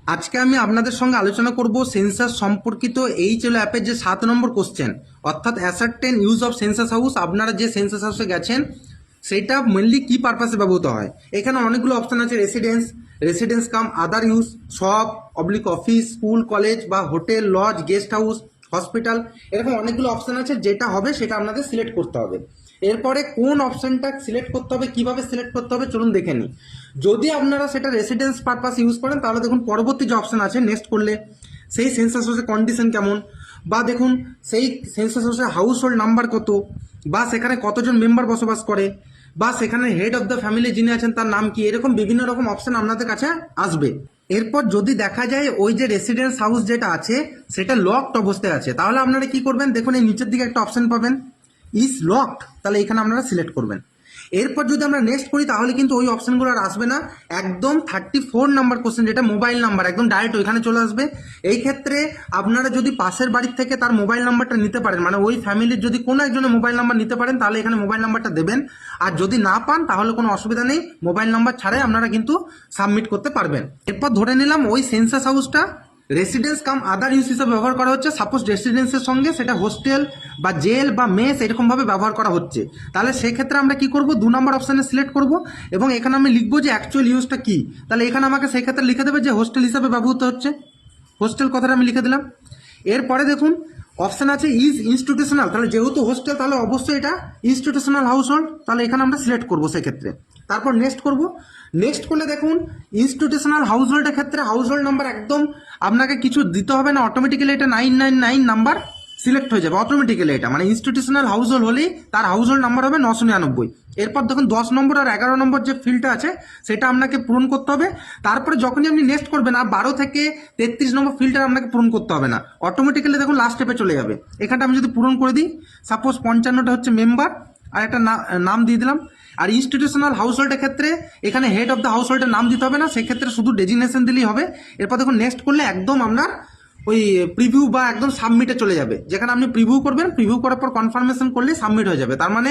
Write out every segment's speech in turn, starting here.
আজকে আমি আপনাদের সঙ্গে আলোচনা করব সেন্সাস সম্পর্কিত এইচএল অ্যাপের যে 7 নম্বর কোশ্চেন, অর্থাৎ ascertain use of census house. আপনারা যে সেন্সাস হাউসে গেছেন সেইটা মেনলি কি পারপাসে ব্যবহৃত হয়। এখানে অনেকগুলো অপশান আছে, residence cum other use, shop oblique office, school college বা hotel, lodge, guest house, hospital, এরকম অনেকগুলো অপশান আছে। যেটা হবে সেটা আপনাদের সিলেক্ট করতে হবে। এরপরে কোন অপশানটা সিলেক্ট করতে হবে, কিভাবে সিলেক্ট করতে হবে চলুন দেখে নিই। যদি আপনারা সেটা রেসিডেন্স পারপাস ইউজ করেন তাহলে দেখুন পরবর্তী যে অপশান আছে নেক্সট করলে সেই সেন্সাস হাউসের কন্ডিশন কেমন, বা দেখুন সেই সেন্সাস হাউসের হাউস হোল্ড নাম্বার কত, বা সেখানে কতজন মেম্বার বসবাস করে, বা সেখানে হেড অফ দ্য ফ্যামিলি যিনি আছেন তার নাম কি, এরকম বিভিন্ন রকম অপশান আপনাদের কাছে আসবে। এরপর যদি দেখা যায় ওই যে রেসিডেন্স হাউস যেটা আছে সেটা লকড অবস্থায় আছে, তাহলে আপনারা কি করবেন, দেখুন এই নিচের দিকে একটা অপশান পাবেন ইজ লকড, তাহলে এখানে আপনারা সিলেক্ট করবেন। এরপর যদি আমরা নেক্সট করি তাহলে কিন্তু ওই অপশানগুলো আর আসবে না, একদম 34 নাম্বার কোশ্চেন যেটা মোবাইল নাম্বার একদম ডাইরেক্ট ওইখানে চলে আসবে। এই ক্ষেত্রে আপনারা যদি পাশের বাড়ির থেকে তার মোবাইল নাম্বারটা নিতে পারেন, মানে ওই ফ্যামিলির যদি কোনো একজনের মোবাইল নাম্বার নিতে পারেন তাহলে এখানে মোবাইল নাম্বারটা দেবেন। আর যদি না পান তাহলে কোনো অসুবিধা নেই, মোবাইল নাম্বার ছাড়াই আপনারা কিন্তু সাবমিট করতে পারবেন। এরপর ধরে নিলাম ওই census হাউসটা residence cum other use হিসেবে ব্যবহার করা হচ্ছে, সাপোজ রেসিডেন্সের সঙ্গে সেটা হোস্টেল বা জেল বা মেস এরকমভাবে ব্যবহার করা হচ্ছে, তাহলে সেক্ষেত্রে আমরা কি করব, 2 নম্বর অপশানে সিলেক্ট করব এবং এখানে আমি লিখবো যে অ্যাকচুয়াল ইউজটা কি। তাহলে এখানে আমাকে সেই ক্ষেত্রে লিখে দেবে যে হোস্টেল হিসাবে ব্যবহৃত হচ্ছে, হোস্টেল কথাটা আমি লিখে দিলাম। এরপরে দেখুন অপশান আছে ইজ ইনস্টিটিউশনাল, তাহলে যেহেতু হোস্টেল তাহলে অবশ্যই এটা ইনস্টিটিউশনাল হাউস হোল্ড, তাহলে এখানে আমরা সিলেক্ট করবো সেক্ষেত্রে। তারপর নেক্সট করব, নেক্সট করলে দেখুন ইনস্টিটিউশনাল হাউস হোল্ডের ক্ষেত্রে হাউস হোল্ড নাম্বার একদম আপনাকে কিছু দিতে হবে না, অটোমেটিক্যালি এটা 999 নাম্বার সিলেক্ট হয়ে যাবে অটোমেটিক্যালি। এটা মানে ইনস্টিটিউশনাল হাউস হোল্ড হলেই তার হাউস হোল্ড নাম্বার হবে 999। এরপর দেখুন 10 নম্বর আর 11 নম্বর যে ফিল্ডটা আছে সেটা আপনাকে পূরণ করতে হবে। তারপরে যখনই আপনি নেক্সট করবেন আর 12 থেকে 33 নম্বর ফিল্ডটা আপনাকে পূরণ করতে হবে না, অটোমেটিক্যালি দেখুন লাস্ট স্টেপে চলে যাবে। এখানটা আমি যদি পূরণ করে দিই, সাপোজ 55টা হচ্ছে মেম্বার আর একটা নাম দিয়ে দিলাম। আর ইনস্টিটিউশনাল হাউস হোল্ডের ক্ষেত্রে এখানে হেড অফ দ্য হাউস হোল্ডের নাম দিতে হবে না, সেক্ষেত্রে শুধু ডেজিগনেশন দিলেই হবে। এরপর দেখুন নেক্সট করলে একদম আপনার ওই প্রিভিউ বা একদম সাবমিটে চলে যাবে, যেখানে আপনি প্রিভিউ করবেন, প্রিভিউ করার পর কনফার্মেশন করলে সাবমিট হয়ে যাবে। তার মানে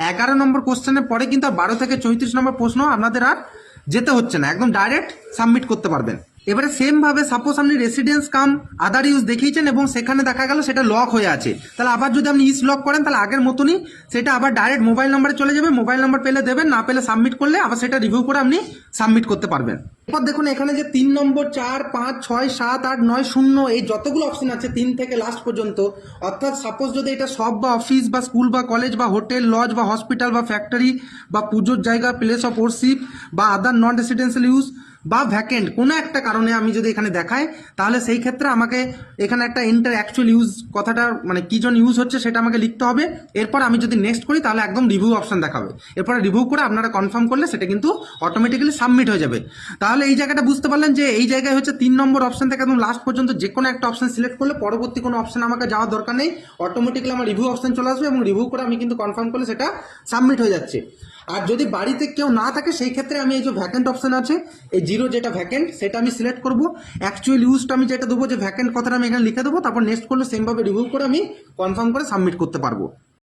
11 নম্বর কোশ্চেনের পরে কিন্তু আর 12 থেকে 34 নম্বর প্রশ্ন আপনাদের আর যেতে হচ্ছে না, একদম ডাইরেক্ট সাবমিট করতে পারবেন। এবারে সেম ভাবে সাপোজ আপনি রেসিডেন্স কাম আদার ইউজ দেখিয়েছেন এবং সেখানে দেখা গেল সেটা লক হয়ে আছে, তাহলে আবার যদি আপনি ইস লক করেন তাহলে আগের মতনই সেটা আবার ডাইরেক্ট মোবাইল নাম্বারে চলে যাবে। মোবাইল নাম্বার পেলে দেবেন, না পেলে সাবমিট করলে আবার সেটা রিভিউ করে আপনি সাবমিট করতে পারবেন। এরপর দেখুন এখানে যে 3 নম্বর 4 5 6 7 8 9 0 এই যতগুলো অপশন আছে 3 থেকে লাস্ট পর্যন্ত, অর্থাৎ সাপোজ যদি এটা শপ বা অফিস বা স্কুল বা কলেজ বা হোটেল, লজ বা হসপিটাল বা ফ্যাক্টরি বা পুজোর জায়গা, প্লেস অফ ওরশিপ বা আদার নন রেসিডেন্সিয়াল ইউজ বা ভ্যাকেন্ট কোনো একটা কারণে আমি যদি এখানে দেখাই তাহলে সেই ক্ষেত্রে আমাকে এখানে একটা এন্টার অ্যাকচুয়াল ইউজ কথাটা মানে কি জন ইউজ হচ্ছে সেটা আমাকে লিখতে হবে। এরপর আমি যদি নেক্সট করি তাহলে একদম রিভিউ অপশন দেখাবে, এরপরে রিভিউ করে আপনারা কনফার্ম করলে সেটা কিন্তু অটোমেটিক্যালি সাবমিট হয়ে যাবে। তাহলে এই জায়গাটা বুঝতে পারলেন যে এই জায়গায় হচ্ছে 3 নম্বর অপশন থেকে একদম লাস্ট পর্যন্ত যে কোনো একটা অপশন সিলেক্ট করলে পরবর্তী কোনো অপশন আমাকে যাওয়ার দরকার নেই, অটোমেটিক্যালি আমার রিভিউ অপশন চলে আসবে এবং রিভিউ করে আমি কিন্তু কনফার্ম করলে সেটা সাবমিট হয়ে যাচ্ছে। আর যদি বাড়িতে কেউ না থাকে সেই ক্ষেত্রে আমি এই যে ভ্যাকেন্ট অপশন আছে এই 0 যেটা ভ্যাকেন্ট সেটা আমি সিলেক্ট করব, অ্যাকচুয়াল ইউজটা আমি যেটা দেবো যে ভ্যাকেন্ট কথাটা আমি এখানে লিখে দেবো, তারপর নেক্সট করলে সেমভাবে রিভিউ করে আমি কনফার্ম করে সাবমিট করতে পারবো।